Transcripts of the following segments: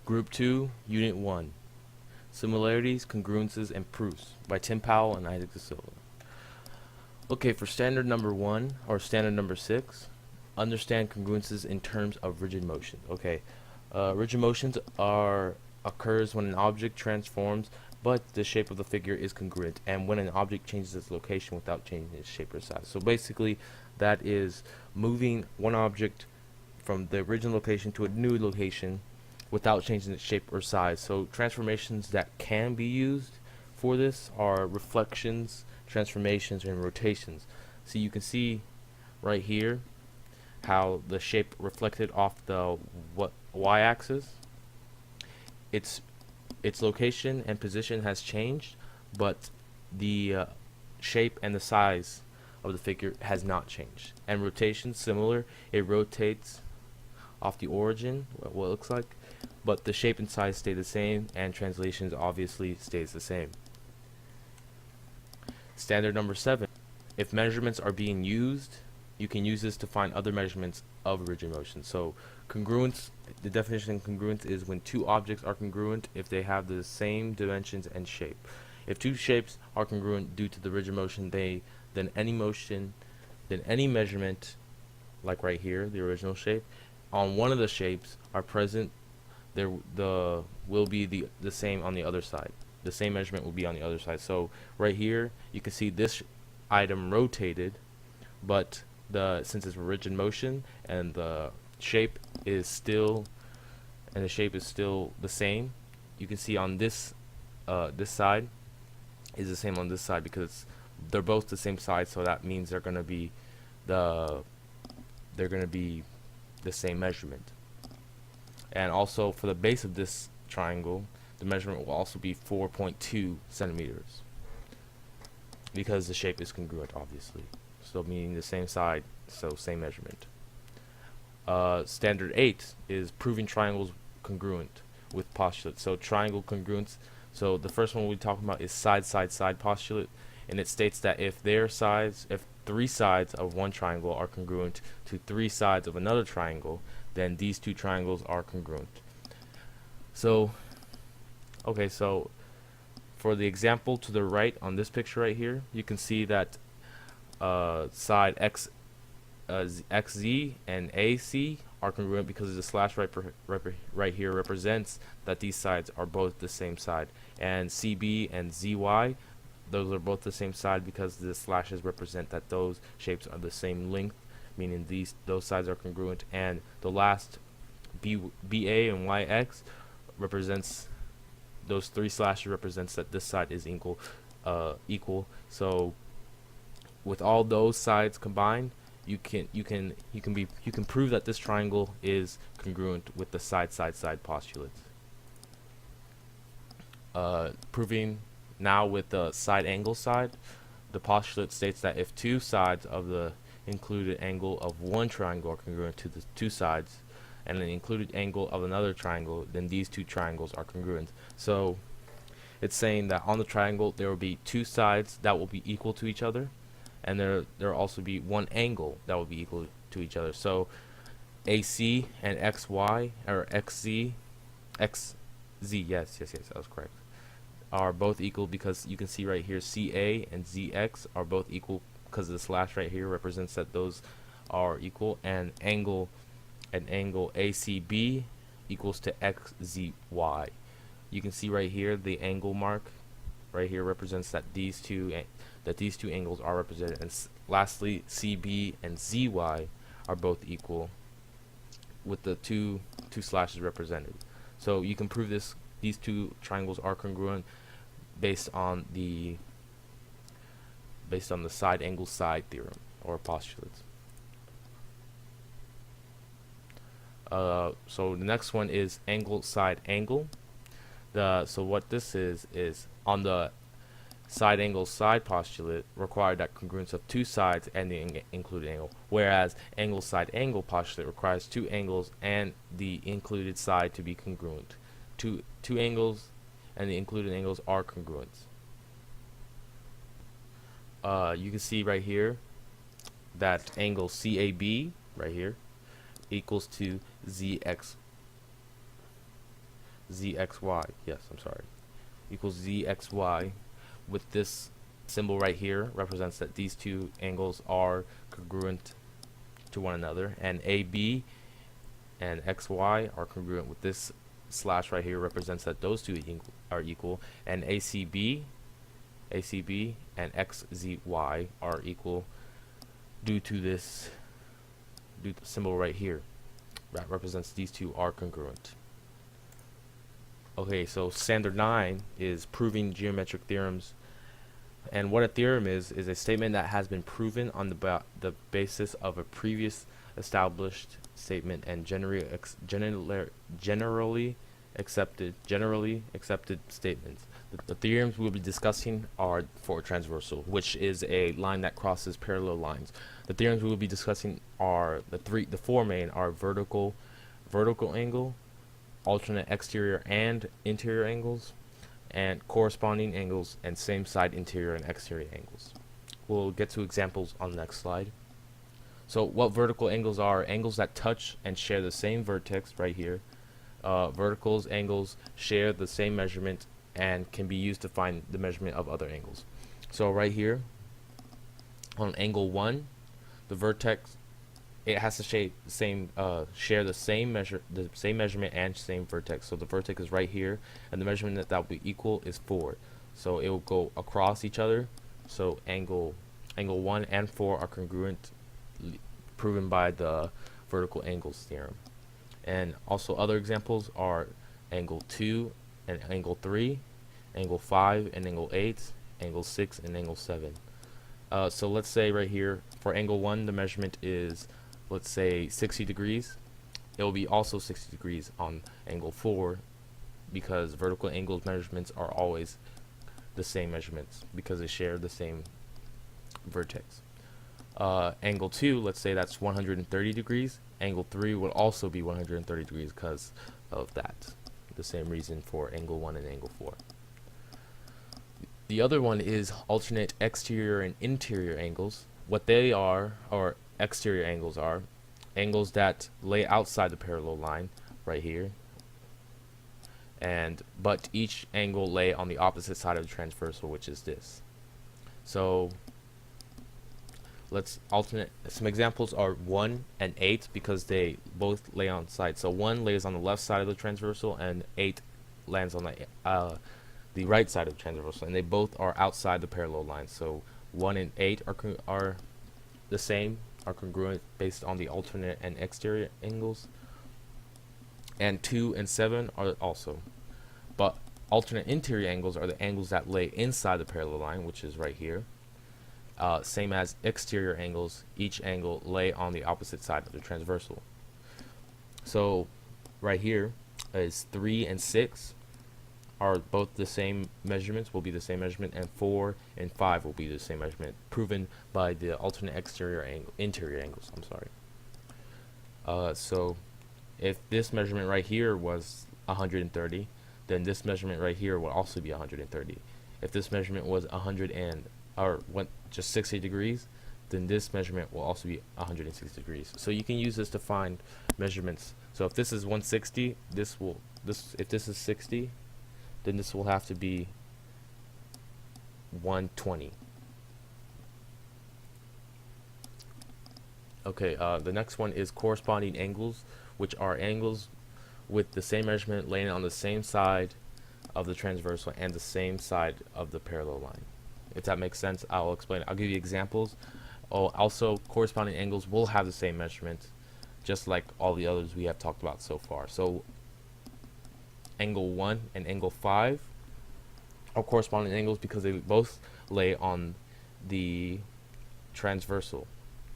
Group 2, Unit 1, Similarities, Congruences, and Proofs by Tim Powell and DaSilva. Okay, for standard number 1, or standard number 6, understand congruences in terms of rigid motion. Okay, rigid motions occurs when an object transforms, but the shape of the figure is congruent, and when an object changes its location without changing its shape or size. So basically, that is moving one object from the original location to a new location without changing its shape or size. So transformations that can be used for this are reflections, transformations, and rotations. So you can see right here how the shape reflected off the y-axis, its location and position has changed, but the shape and the size of the figure has not changed. And rotation, similar, it rotates off the origin, what it looks like, but the shape and size stay the same, and translations obviously stays the same. Standard number 7. If measurements are being used, you can use this to find other measurements of rigid motion. So congruence, the definition of congruence is when two objects are congruent if they have the same dimensions and shape. If two shapes are congruent due to the rigid motion, then any measurement, like right here, the original shape, on one of the shapes are present, will be the same on the other side. The same measurement will be on the other side. So right here, you can see this item rotated, but since it's rigid motion and the shape is still the same, you can see on this side is the same on this side because they're both the same side. So that means they're gonna be the same measurement. And also for the base of this triangle, the measurement will also be 4.2 centimeters because the shape is congruent, obviously. So meaning the same side, so same measurement. Standard 8 is proving triangles congruent with postulates. So triangle congruence. So the first one we're talking about is side postulate, and it states that if three sides of one triangle are congruent to three sides of another triangle, then these two triangles are congruent. So, okay, so for the example to the right on this picture right here, you can see that side XZ and AC are congruent because the slash right here represents that these sides are both the same side, and CB and ZY, those are both the same side because the slashes represent that those shapes are the same length, meaning those sides are congruent, and the last BA and YX represents, those three slashes represents that this side is equal. So with all those sides combined, you can prove that this triangle is congruent with the side postulates. Proving now with the side angle side, the postulate states that if two sides of the included angle of one triangle are congruent to the two sides and the included angle of another triangle, then these two triangles are congruent. So it's saying that on the triangle there will be two sides that will be equal to each other, and there will also be one angle that will be equal to each other. So AC and XY, or XZ, yes, that was correct, are both equal because you can see right here CA and ZX are both equal because the slash right here represents that those are equal, and angle ACB equals to XZY. You can see right here the angle mark right here represents that these two angles are represented, and lastly CB and ZY are both equal with the two slashes represented. So you can prove these two triangles are congruent based on the side angle side theorem or postulates. So the next one is angle side angle. So what this is on the side angle side postulate required that congruence of two sides and the included angle, whereas angle side angle postulate requires two angles and the included side to be congruent. Two angles and the included angles are congruent. You can see right here that angle CAB right here equals to ZX zxy. Yes, I'm sorry. Equals zxy, with this symbol right here represents that these two angles are congruent to one another, and AB and XY are congruent with this slash right here represents that those two are equal, and ACB and XZY are equal due to the symbol right here that represents these two are congruent. Okay, so standard 9 is proving geometric theorems. And what a theorem is a statement that has been proven on the basis of a previous established statement and generally accepted statements. The theorems we'll be discussing are for transversal, which is a line that crosses parallel lines. The theorems we will be discussing are the four main are vertical angle, alternate exterior and interior angles, and corresponding angles, and same side interior and exterior angles. We'll get to examples on the next slide. So what vertical angles are angles that touch and share the same vertex right here. Vertical angles share the same measurement and can be used to find the measurement of other angles. So right here on angle 1, the vertex, it has to share the same measurement and same vertex. So the vertex is right here, and the measurement that will be equal is 4. So it will go across each other. So angle 1 and 4 are congruent, proven by the vertical angles theorem. And also other examples are angle 2 and angle 3, angle 5 and angle 8, angle 6 and angle 7. So let's say right here for angle 1 the measurement is, let's say, 60 degrees. It will be also 60 degrees on angle 4 because vertical angles measurements are always the same measurements because they share the same vertex. Angle 2, let's say that's 130 degrees. Angle 3 will also be 130 degrees because of that. The same reason for angle 1 and angle 4. The other one is alternate exterior and interior angles. What they are, or exterior angles are, angles that lay outside the parallel line right here, but each angle lay on the opposite side of the transversal, which is this. So let's alternate. Some examples are 1 and 8 because they both lay on sides. So 1 lays on the left side of the transversal and 8 lands on the right side of the transversal, and they both are outside the parallel line. So 1 and 8 are the same, are congruent based on the alternate and exterior angles, and 2 and 7 are also. But alternate interior angles are the angles that lay inside the parallel line, which is right here. Same as exterior angles, each angle lay on the opposite side of the transversal. So right here is 3 and 6 are both the same measurements, will be the same measurement, and 4 and 5 will be the same measurement, proven by the alternate interior angles. I'm sorry. So if this measurement right here was 130, then this measurement right here will also be 130. If this measurement was just 60 degrees, then this measurement will also be 160 degrees. So you can use this to find measurements. So if this is 160, if this is 60, then this will have to be 120. Okay, the next one is corresponding angles, which are angles with the same measurement laying on the same side of the transversal and the same side of the parallel line. If that makes sense, I'll explain. I'll give you examples. Also, corresponding angles will have the same measurement, just like all the others we have talked about so far. So angle 1 and angle 5 are corresponding angles because they both lay on the transversal.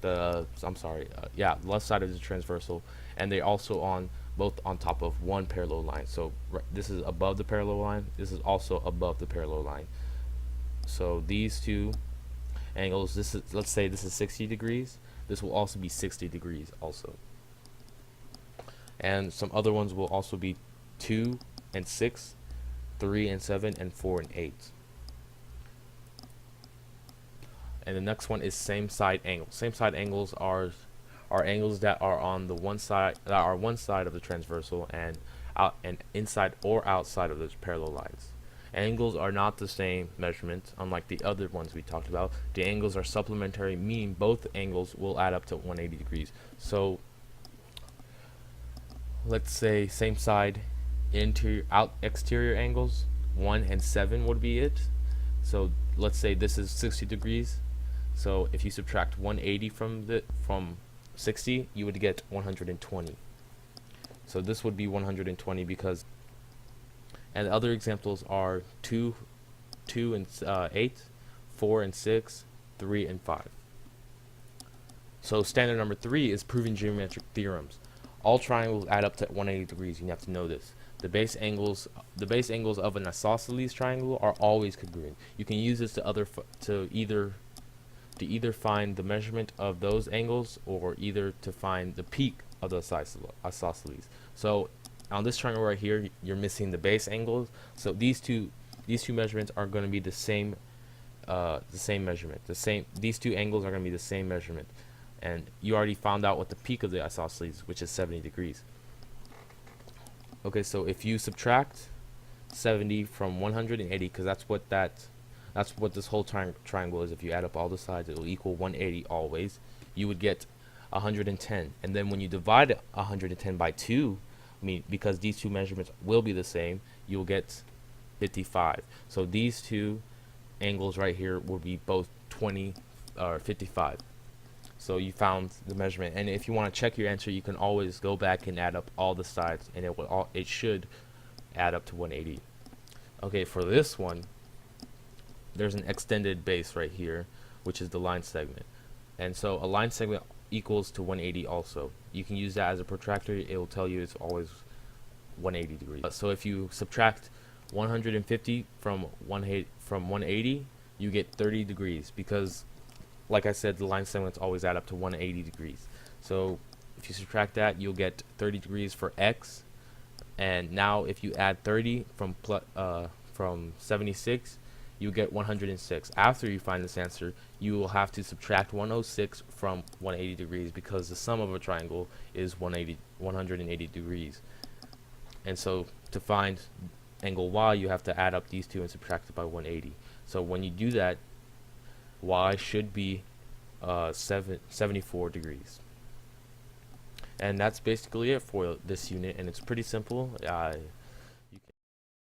Left side of the transversal, and they also both on top of one parallel line. So this is above the parallel line. This is also above the parallel line. So these two angles, let's say this is 60 degrees. This will also be 60 degrees also. And some other ones will also be 2 and 6, 3 and 7, and 4 and 8. And the next one is same side angles. Same side angles are angles that are on the one side of the transversal and out and inside or outside of those parallel lines. Angles are not the same measurement, unlike the other ones we talked about. The angles are supplementary, meaning both angles will add up to 180 degrees. So let's say same side, exterior angles, 1 and 7 would be it. So let's say this is 60 degrees. So if you subtract 180 from 60, you would get 120. So this would be 120 because, and the other examples are 2 and 8, 4 and 6, 3 and 5. So standard number 3 is proving geometric theorems. All triangles add up to 180 degrees. You have to know this. The base angles of an isosceles triangle are always congruent. You can use this to either find the measurement of those angles or either to find the peak of the isosceles. So on this triangle right here, you're missing the base angles. So these two measurements are going to be the same measurement. These two angles are going to be the same measurement. And you already found out what the peak of the isosceles, which is 70 degrees. Okay, so if you subtract 70 from 180, because that's what this whole triangle is. If you add up all the sides, it will equal 180 always. You would get 110. And then when you divide 110 by 2, because these two measurements will be the same, you will get 55. So these two angles right here will be both 20 or 55. So you found the measurement, and if you want to check your answer, you can always go back and add up all the sides, and it should add up to 180. Okay, for this one, there's an extended base right here, which is the line segment, and so a line segment equals to 180 also. You can use that as a protractor. It will tell you it's always 180 degrees. So if you subtract 150 from 180, you get 30 degrees, because like I said, the line segments always add up to 180 degrees. So if you subtract that, you'll get 30 degrees for x. And now if you add 30 from 76, you get 106. After you find this answer, you will have to subtract 106 from 180 degrees, because the sum of a triangle is 180 degrees. And so to find angle y, you have to add up these two and subtract it by 180. So when you do that, y should be 74 degrees. And that's basically it for this unit, and it's pretty simple.